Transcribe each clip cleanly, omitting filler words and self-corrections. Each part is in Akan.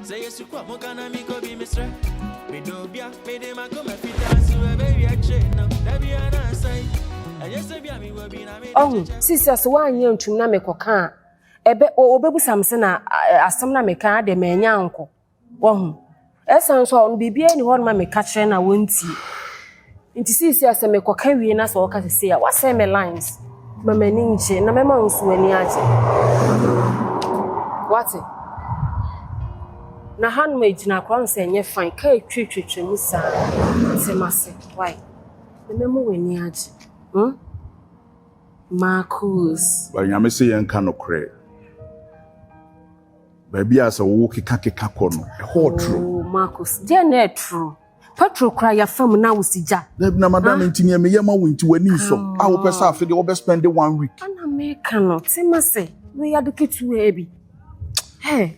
Say yes, you quite more can I make up be Mr. Me do be a me de ma come fit dance you baby a chain no that be an answer. And yes be me will be na me. Oh, sister so wan ye ntum na me koka ebe obebu samse na asem na me ka de me nya anko. Wo hu. Esan so on bibia ni ho na me ka kire na wonti. Nti sister se me koka wie na so ka sese ya. Wa say me lines. Mama ni nche na mema nsu ani aje. What? Na handmade na kwa nse enye fine ka twetwetwe musa semase why me mo weni aje Marcus ba nyame se yen ka no kre ba bia se wo keka kono e ho true Marcus je na true Petro cry ya fam na wosija na madam ntimi me yema wo nti wani so a wo pesa afi de wo be spend 1 week ana me ka no semase we aduketu e bi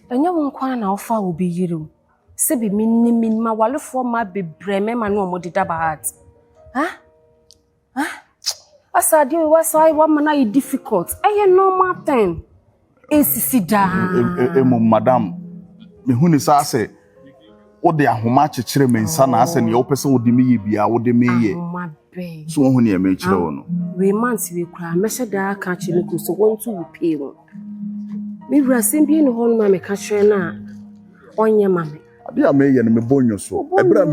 anya won kwa na ofa obi yire se bi minni ma walefo ma bebre me ma no omodida baat asadi we wasai wa ma na difficult eye normal thing esisi da mo madam me huni sa se wo de ahoma chekire me nsa na ase ne wo pese wo de me ye bia wo de me ye so wo huni e me chire wo no we manti we kura me sheda ka chi me kuso wontu wo pay wo me wura sembi no ho no ma me ka kire na onye ma me ade a me ye no me bonyo so ebra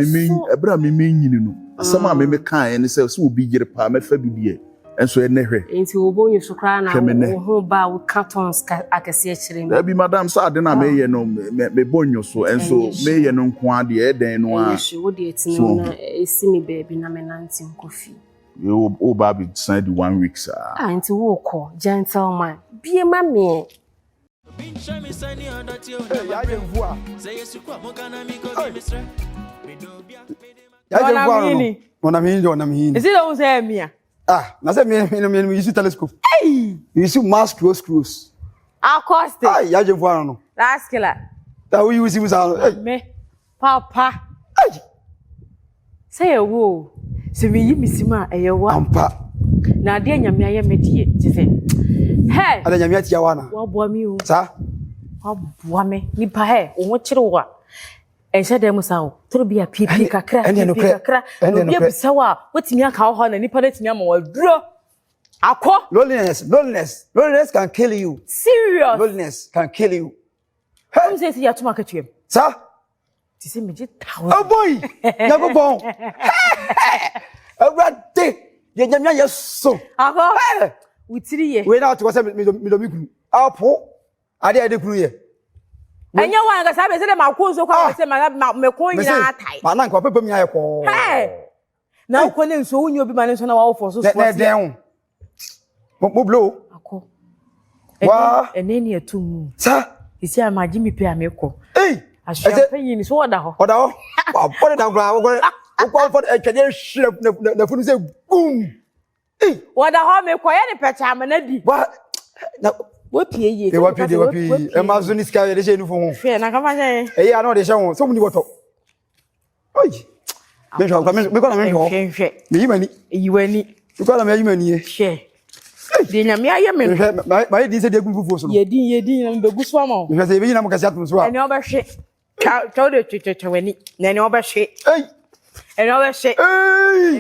me nyini no asama me kan ene se so obi gire pa me fa bibie enso ene hwe enti wo bonyo so kra na wo ho ba wo cartons akese a kire me abi madam sa ade na me ye no me bonyo so enso me ye no nko ade e den no a wo de etino na esi mi baby na me nanti nkofi o ba bi send 1 week sa enti wo ko gentleman bie ma me Show me sunny on that you say yes, you quite more can I make up be Mr. Me do be a Is it don't say me? Na say me use telescope. Hey, you use mass screws. Acoustic. Ay, ya je voir no. That's killer. That we use me. Papa. Ay. Say a wo. Se me yimi sima e yewa. Ampa. Na de nyame aye medie. Ti say. Hey. Ada nyame atia wa na. Wa boa mi o. Sa. Wa boa me. Ni pa he. O wo kire wa. Ense dem sawo toro bia pipi kakra kakra bia bisawa wetimi aka ho na nipa natimi ama waduro akọ loneliness can kill you. Serious. Loneliness can kill you. How say ya tuma katwem sa ti se meje tawo oh boy ya go bon everyday ye nyamia yeso akọ witiri ye we na to say me do mikuru apo ade kuru ye anya wa nga sabe se de makunso kwa se me kun nyina atai ma na nka papa mi aye ko na ko ne nso wunyo bi ma ne nso na wa ofo so na den mo blow akọ wa eneni etum sa isi amaji mi pe ameko ahwe penyi ni so oda ho wa body down ground wo ko for etwede hire na funu say boom oda ho me ko ye ne pecha amana di wa na wapie ye e wapie e ma zo ni ska ye de je nu fo ho fe na kama je e ya na o de je ho so mu ni woto oi me jo me ko na me jo me yimani yiwani me ko na me yimani e she de nyame aye me ma ye din se de gun fufu so no ye din na me beguso ama me se be yina mo kasi atum so a ene obehwe chaw de twetwetwani na ene obehwe ene obehwe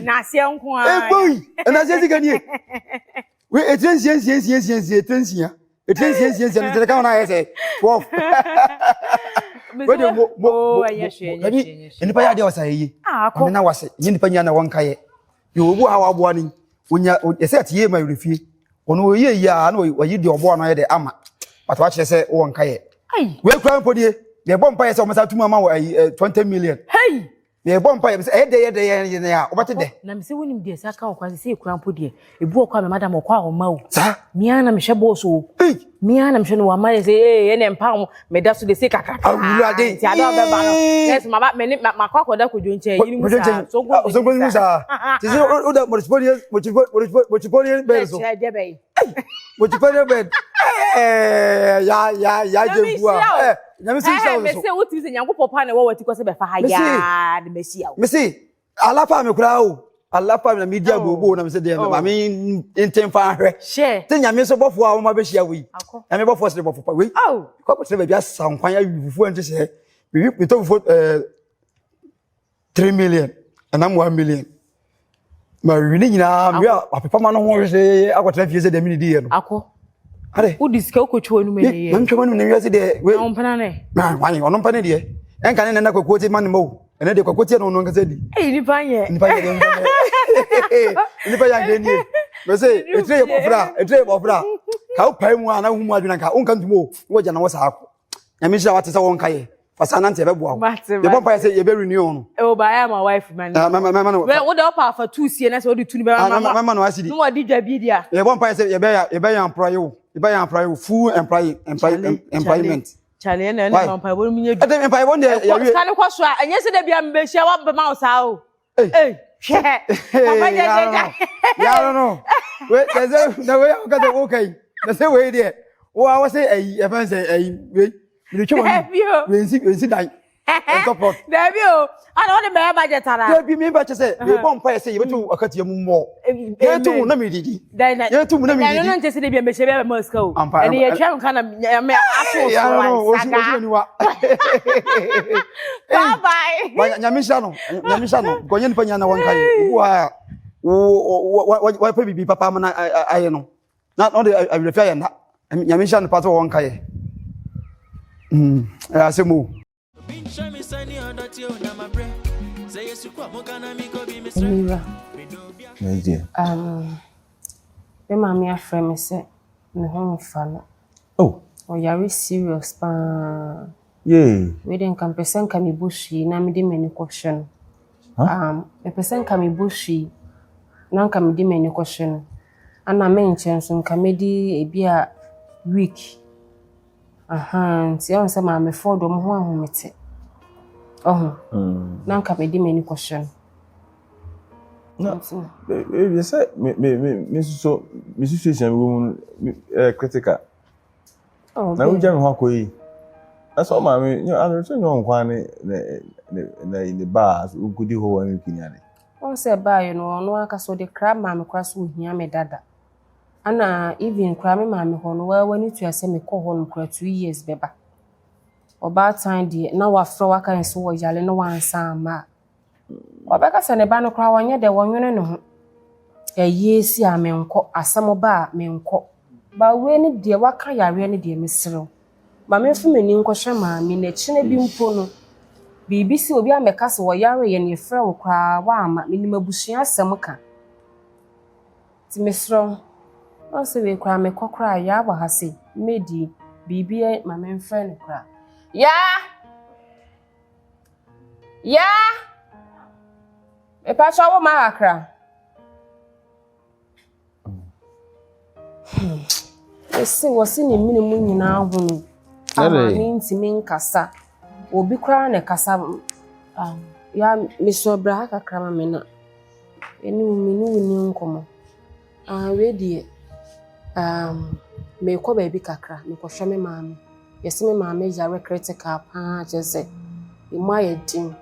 na ase nko a boy na ase zigani we etrensia na ka na yese 12 we de mo nipa ya de wasa yi na wase nipa nya na wonka ye yo obu ha wabo ani onya ese atiye ma yorefie ono ye ya na oyi de obo na ye de ama but wa kire se wonka ye we kran podie de bompa ye se o masa tuma ma 20 million me bompa ye se ye ya obate de na me se wonim de saka okwa se kran podie ebu okwa me madam okwa o ma o sa mia na me hwe boso mia na me hwe no wa ma se ene mpa me da so de se kakaka awulade ti ada be ba no yes mama me makwa koda kodwo nche yiri mu sa so go mu sa ti se o da mochipolie bed so mochipolie bed ya je bua na me se wo ti se nyankopɔ pa na wo wati ko se be fa ha ya de mesia me se alafa me kura o alafa na media bobo na me se de ma me enten fa hwe she te nyame so bofo a wo ma be hia wi na me bofo se bofo pa wi ko ko se be bia sankwan ya wifufu ante se we talk for 3 million and I'm 1 million. Ma winning na me papa ma no ho hwe akwatra fie se de mini die no. Akọ. Ade. Wo disika okotwo nu me ne. Na ntwa nu wiase de we. Na mpana ne. Na wan ono mpana de. Enka ne na kwakwoti man mo. Ene de kwakwoti no no nka sedi. Nipa ye. Nipa ye. Nipa ya de nie. Me say etre bofra. Ka upai mu ana hu mu adwena ka onka ntumo. Wo gya na wo sa akọ. Na me hira wate sa won ka ye. Fasana nte bebo awo. Ye bon pa say ye be renew no. E o ba ya my wife man. We wo de opa fa 2 sie na say wo de 2 ni be mama no asidi. No wo di dwa bi dia. Ye bon pa say ye be ya employee wo. Ye be ya employee full employment. Chale na na mpa bo mi nyedu. Ade mpa bo de ya wi. Kan ko so a enye se de bia mbe hia wa be ma osa o. Eh. Papa je. Ya no. We the way I got the okay. The say we there. O I was say e fan say we twa we see dan. Support. There be o. Ana o de me budget ara. There be me ba say we bomb pa say you betu akati mu mo. Ye tu na me didi. Ye tu na me didi. No nte se de bia me hia be ma oska o. Ene ye twa nka na me aso so. Bye bye. Wa nyamisha no. Gonye nipa nya na won kai. Wa pa bibi papa ma na aye no. Na no de awrefa ye na. Nyamisha no pato won kai. Asemu. The mommy afraid me say no home fan. Oh. Or yari serious pa. Yeah. We didn't come person kami bushi na me de many question. A person kami bushi na kami de many question. Ana me nchen so kami di ebia week. Nti on say ma me for do mo ho ahomete. Na kami de many question. No. You say me situation critical. Oh. Na we jam ho akoyi. That's all my you know, I'm returning on Kwane in the bars who could do ho and kinyade. On say ba you know, no aka so the crab ma me kwaso ohia me dada. Ana even crab ma me ho no well when you say me call ho no 2 years beba. Oba time dey na wa fro waka nso wo yale no wan san ma. Obeka se ne ba no kra wonye de wonwene ne ho. Esi a me nko asem ba me nko. Ba we ne de waka yare ne de mesrew. Ma me fu mani nkohwe ma me na chi na bi mpo no. Bibi si obi ameka se wo yare ye ne frɛ wo kra wa ama me ni mabusua asem ka. Ti mesrew. On se we kra me kokra ya ba ha se medi bibi ma me mfrɛ ne kra. Ya! E pa so wo ma akra. Esi wosi ni minimu nyina ho no. Ni ntimi nkasa. Obi kra na kasa ya mesobra haka krama me na. Eni wuni nkomo. We die me ko ba bi kakra, me ko hwe me maame. Yesi me maame yare critical pa jese. Imo ye din.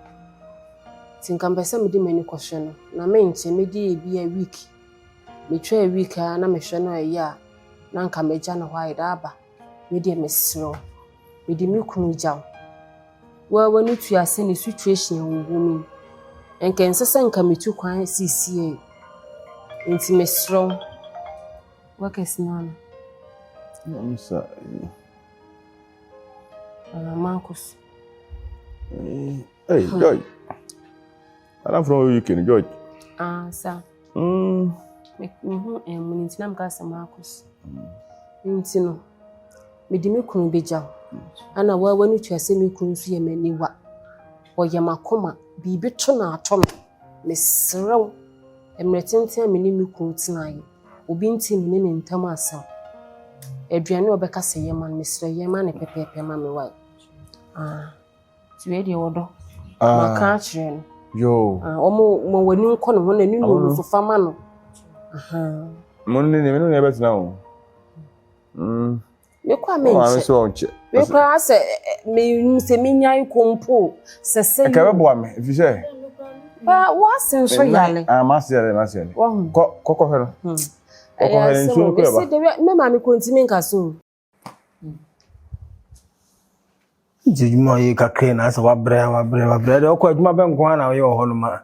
Tinkambese me di meni ko hwe no. Na me nche me di ebi a week. Me twa a week na me hwe no ya. Na nka meja na hwa ida aba. Me di mesro. Me di me kunu jaw. Wa wani tu ase ni situation wo mi. Enke nsese nka metu kwan CCA. Nti mesro. Workers nana. No, sir. Marcus. Hey, George. I'm from UK, George. Sir. Me nti na mka sa Marcus. Nti no. Me di me kunu beja. Ana wa wani tu ase me kunu so ye maniwa. Wo ye makoma bibi to na atom. Me serew. Emretintia me ni me kunu tinaye. Obi nti me ne ntam asam. Aduane obeka se ye man me sere ye man pepepe ma me wa. Ti we de wodo. Ma ka kire no. Yo. Mo wani nko no ho na ni no so fama no. Mo ne me betina o. Me kwa me nche. Me kwa se me se me nyai kompo se se. Ka be bo me fi se. Ba wa sen so yale. Masere. Koko hero. Koko hero nso ko ba. Me ma me kontimi nka so. nti dwuma ye kakra na asa wabrɛ de okɔ dwuma bɛ nko na ɔyɛ ɔhɔ no ma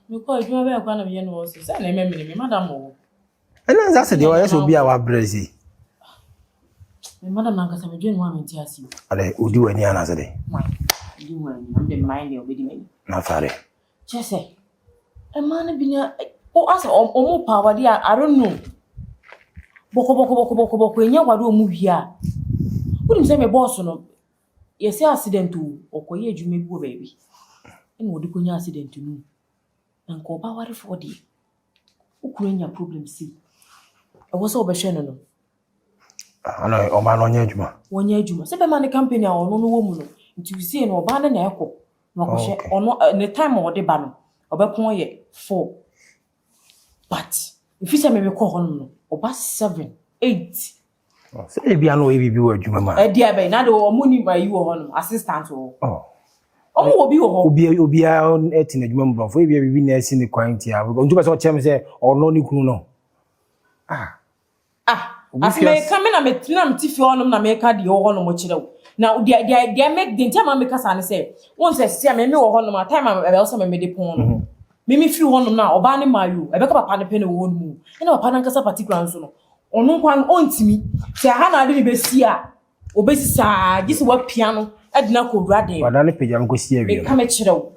me ko dwuma bɛ kwa na me no so say na me madam wo ɛna nza se de ɔyɛ so bi a wabrɛ si me madam na kasa me dwen wa me ti asi ade odi wani ana se de di wani am de mind e obedi me na fare chese e man bi na o asa o mo power dia I don't know boko enya wade o mu wi a woni se me boss no yesi accident o okoye adwuma bi wo baabi ene wodi konya accident no nko ba ware for di ukuru nya problem si e wo se obehwe no ana o ma no nya adwuma wonya adwuma se be man the company a ono no wo mu no nti we see no ba na ekọ no akohye ono ne time o de ba no obepon ye 4 but if you say me call hon no oba 7 8 se bia no e bibi wo adwuma ma e dia be na de o muni ma yi wo hon assistant o omo obi wo ho obi a eti na adwuma mbro fo e bia bibi na esi ne kwanti a ntu be so chem se ono ne kunu no asme come na me tifi hon na me ka de wo hon mo kire na dia make the time make kasa ne say won say sia me wo hon ma time e be so me de pon no me fi hon na oba ne mayu e be ka papa ne pe ne wo hon mu ina papa na kasa particular nso no onu kwan ontimi se ha na ade ne be sia obesisa gisi wa piano adina ko brade wada ne pejam ko sia wi ka me kire wo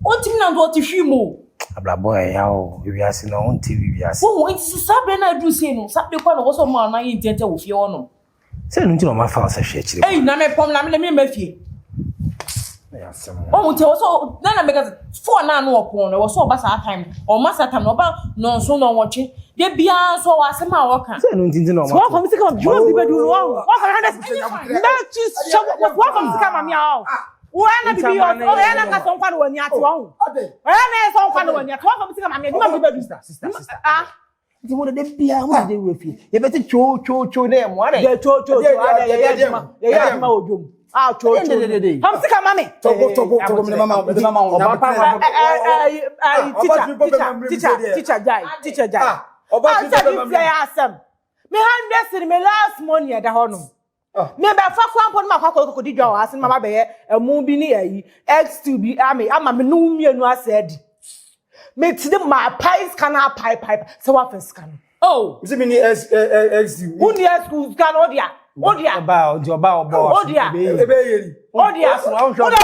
ontimi na ndo ti hwi mo ablabo e ya o wi ase na on tv wi ase wo enti sabe na adu se no sabe kwa no wo so ma na yin tete wo fie wono se no ntino ma fa sa hwe kire na me pom na me mafie ya sem o nti wo so na me ka for na no opon no wo so ba sa time o ma sa time no ba no so no wotwe de bia so wa se ma wo ka se no ntino ma so fam sika dwuma bi bedu no wa ka handa na chi wa fam sika ma mi a wo na bibi o na ka so nkwa no wani ate wo na so nkwa no wani ate wo fam sika ma mi dwuma bi bedu sister nti mo de bia mo de we ye beti cho na mo are de cho ya ma odum cho fam sika ma mi to me mama teacher jai oba teacher asem me 100 me last money da ho no me be fa kwampo no makwa ko di dwa wa asen mama be ye emu bi ni ayi x2 bi ama me no mienu asedi me tide my pies kana pipe so what first can oh is it me x uni school can odia oba odia ebe yeri odia oda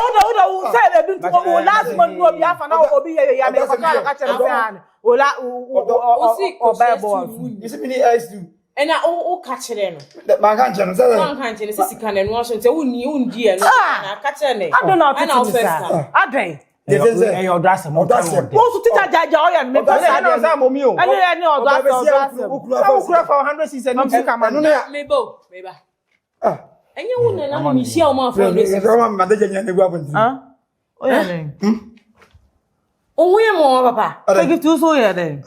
say be bin to last month no bi afa na obi ye ya me ko ka chere be ola oba boss is it me x2 ena o ka chere no man kan chere no say man kan chere sisi kan no so nte undi e no na ka chere ne adona adai e odo ase mo wo so teacher jaja o ya me pa na sa mo mi o ani odo ase ukura for 100 cents and you come no me ba enye wo na mi sia o ma for this ma de jenya ne gwa ponti o ya ne o we mo papa take to so ya den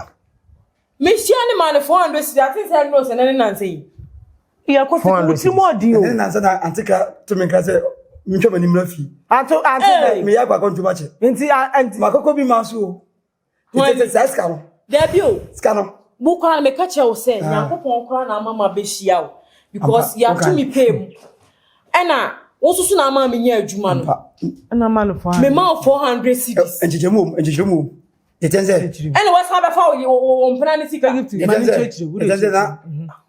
me sia ne ma ne 400 cedis I think say no se na nan say ya ko ti mo di o na sa na antika to me ka say ncho mani mrafi anto me ya kwa kontu mache nti anti makoko bi maso o tete sa ska no there bi o ska no bu kwa me ka che o say yakopon kra na mama be hia o because ya to me pay mu ena wo susu na ama me nya adwuma no na ma no fa me ma 400 cedis enjejemu tetenze ena wa sa be fa o mpana ni sika gift mani church tetenze na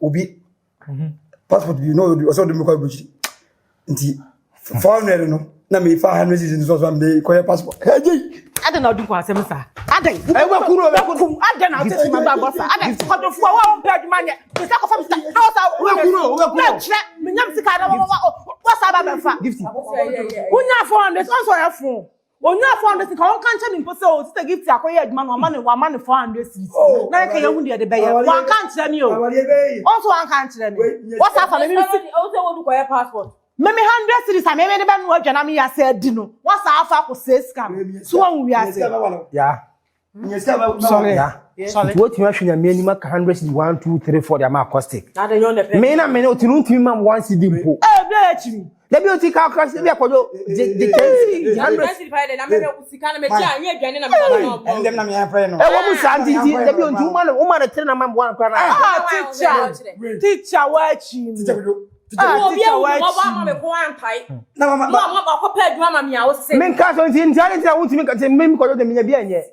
obi passport bi no so de me kwa buchi nti 400 no na me 500 cedis so so me ko passport eji ada na odun kwa asem sa ada e we kuru ada na tete ma ba bossa ada ko do fu wa on page manya me sa ko fam sa na sa we kuru na chre me nyam sika na wa sa ba fa gift unya 400 so ya fu onya 400 sika on kan che me mpo se o sister gift akoye aduma no ma ne 400 cedis na ke yehu de be ye wan kan kire me o on so wan kan kire me wa sa fa me o se wo du ko ya passport Meme 100 cedis a meme de ba no adwana me ya se di no wa sa afa ko se scam so wan wi ase ya sorry sorry what you actually me ni maka 100 cedis 1 2 3 4 dem acoustic na de yon de me na me no tinu ntimi mam 1 cedi mpo be achiri da bi o ti ka cross bi akodo de 100 cedis pa de na me usika na me ti anye adwane na me na endem na me ya pray no e wo mu sa ndi da bi o ti o ma na tire na mam 1 kwa na teacher wa chi Obi a wo ba me ko antai. Na mama. Mama ba ko pa adwuma me a wo se. Men ka so nti ade tia wo ntimi ka men ko do me nya bi anye.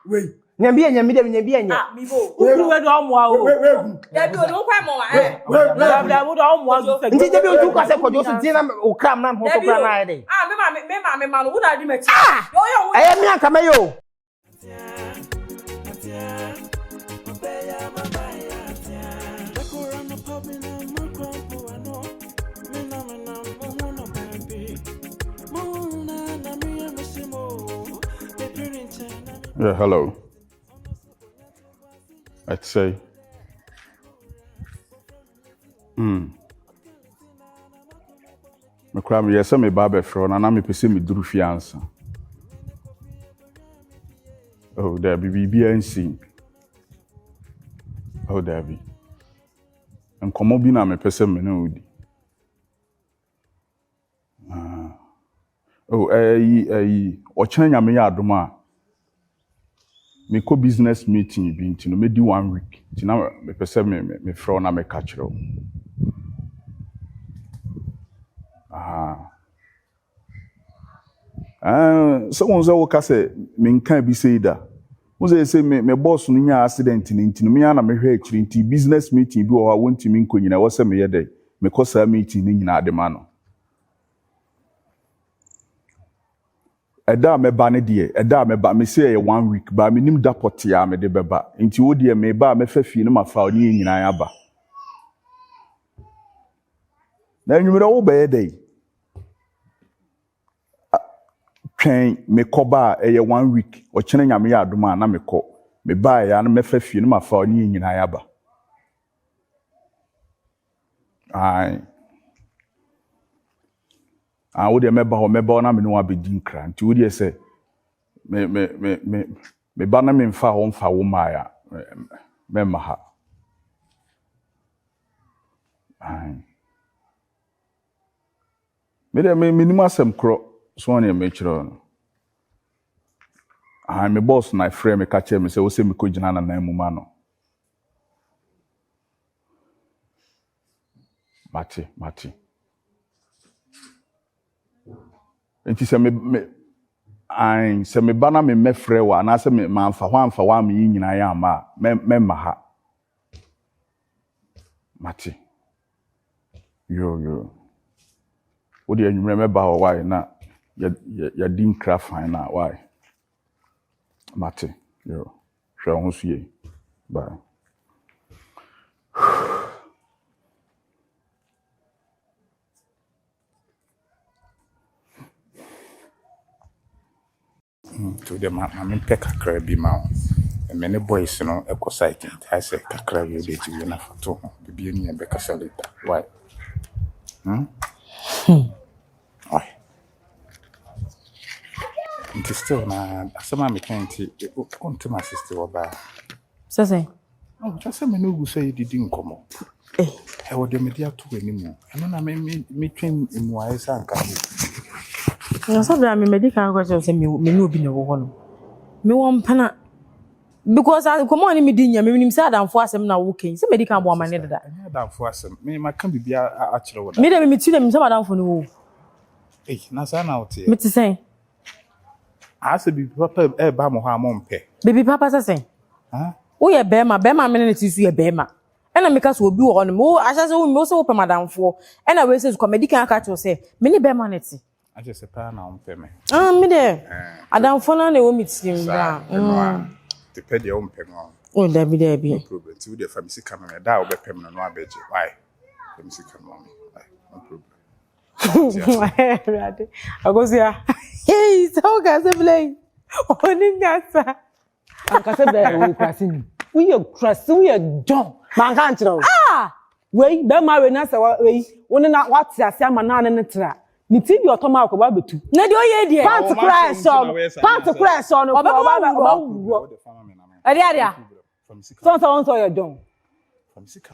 Wait. Nya bi anya me de nya bi anye. Mi bo. Ukuru we do omoa o. Da bi o no kwa mo wa. Da wo do omoa so. Nti je bi o tu kwa se kojo so ti na o kram na ho so kra na ade. Me ma no wo da di ma ti. Yo yo. Aye mi aka me yo. Yeah, hello. I'd say. Me kra me yesa me ba be fro na me pese me duru fiansa. Oh, there be ansi. Oh, there be. Nkomo bi na me pese me na odi. Oh, ochena nyame ya adoma. Me ko business meeting bi nti no me di 1 week. Nti na me pese me fro na me ka kire. Someone say wo ka say me nkan bi say da. Wo say me boss no nya accident ni nti no me na me hwe akiri nti business meeting bi wo ha wonti me nkonyina wo say me ye dey. Me ko sa meeting ni nyina adema no. Eda me ba ne de eda me ba me say 1 week ba me nim dapot ya me de beba nti wo de me ba me fa fi no mafa oni nyina ya ba na nwumere wo ba ye dey twen me ko ba 1 week o kene nyame ya adoma na me ko me ba ya no me fa fi no mafa oni nyina ya ba ai wo de me ba na me no abedi nkra nti wo de say me ba na me mfa ho mfa wo ma ya me ma ha ai me de me minimum asem kro so na me kiro no ai me boss na frame me ka che me say wo say me ko gina na mu ma no mati enti se me bana me mefrɛ wa na se me manfa wa me nyina ya ma me ma ha mati yo wo de anwumre me ba ho why na ya din kra fan na why mati yo hwɛ ho so ye ba to the man pick a crabby mouth. And many boys, you know, eco sighting. I say, Kakra, you did you enough to be in a Becca Salita. Why? Why? It is still now, some mammy can't come to my sister or by. Say, oh, just some who say you didn't come up. How would the media to anymore? And then I may train in wise and come. No sabra me medical question say me no bi ne wo no me won pana because I come on me dinya me nim say adamfo asem na wo ken say medical bo amane dada adamfo asem me ma kan bibia a kire wo da me dem me ti dem say adamfo no wo na sa na wote me ti say ase bi papa e ba mo ha mo mpe baby papa say wo ye bema me ne ti su ye bema ena me ka so obi wo no wo ahya say wo me so wo pa madamfo ena we say so medical ka cho say me ni bema ne ti I just say pa na on peme. Me there. Adam fona na wo meeting bra. The pay the on peme. Oh, there be. No problem. Ti we dey family camera da we peme no abeje. Why? Family camera. Why? No problem. I go see. Hey, so ka se play. Oni ngasa. Anka se be we kwasi ni. We are John. Man kan kire. We be ma we na se we woni na wate ase ama na ne tra. Ni TV otoma akoba betu. Na de oye de. Pant crash on. No. Oba. Adia. So you don.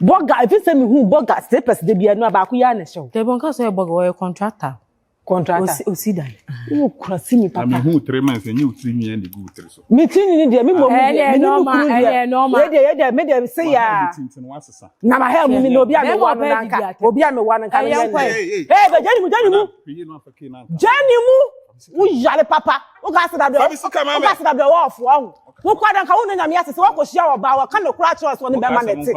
Boga if you say me who boga steppers de bia no ba ko ya na show. They bon ka so boga we contractor. contractor Osidan. wo kura si mi papa na me hu 3 months enye utiri mi and go utiri so meeting ni dia me mo Eh, normal, ye dia me dia say ya tintin wasesa na ma help me no obi a me wa no nanka obi a me wa no nka Hey, be jani mu piye no afake na jani mu wo yale papa wo ga se da do Fabi suka mama. wo ga se da do wo ofu wo wo kwa da nka wo no nyame asese wo ko hia wo ba wo ka no kura church wo ne be ma net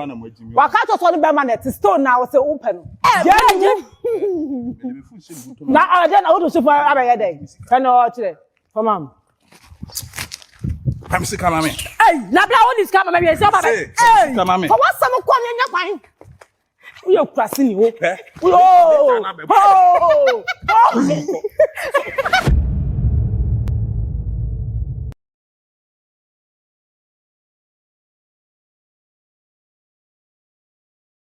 wa ka church wo ne be ma net stone na wo se wo pe no jani mu na aja na wo to so fa abaye dey kana o kire famam Pam sika mama Hey, na bla woni ska mama we say baba. Hey, sika mama for what some kwa me nya kwan wo ye kura si ni wo Eh? oh